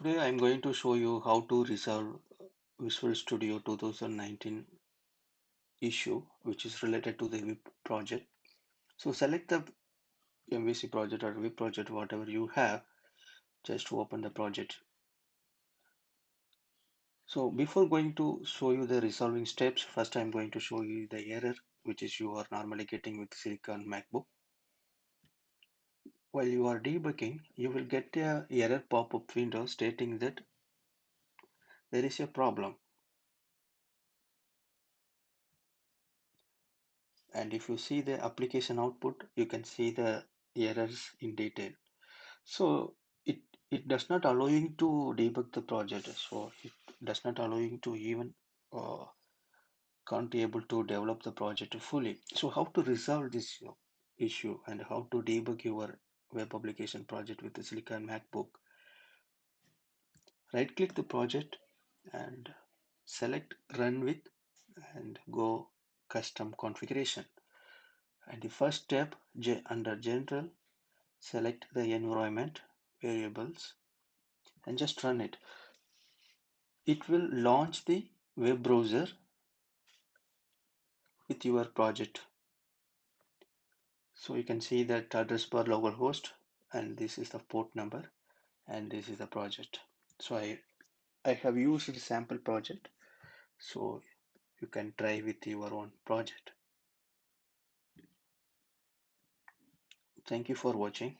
Today I'm going to show you how to resolve Visual Studio 2019 issue which is related to the WIP project. So select the MVC project or WIP project, whatever you have, just to open the project. So before going to show you the resolving steps, first I'm going to show you the error which is you are normally getting with Silicon MacBook. While you are debugging, you will get a error pop-up window stating that there is a problem. And if you see the application output, you can see the errors in detail. So it it does not allow you to debug the project. So it does not allow you to even uh, can't be able to develop the project fully. So how to resolve this issue and how to debug your web application project with the Silicon MacBook? Right click the project and select Run with and go Custom Configuration. And the first step under General, select the environment variables and just run it. It will launch the web browser with your project. So you can see that address bar localhost, and this is the port number, and this is the project. So I have used the sample project, so you can try with your own project. Thank you for watching.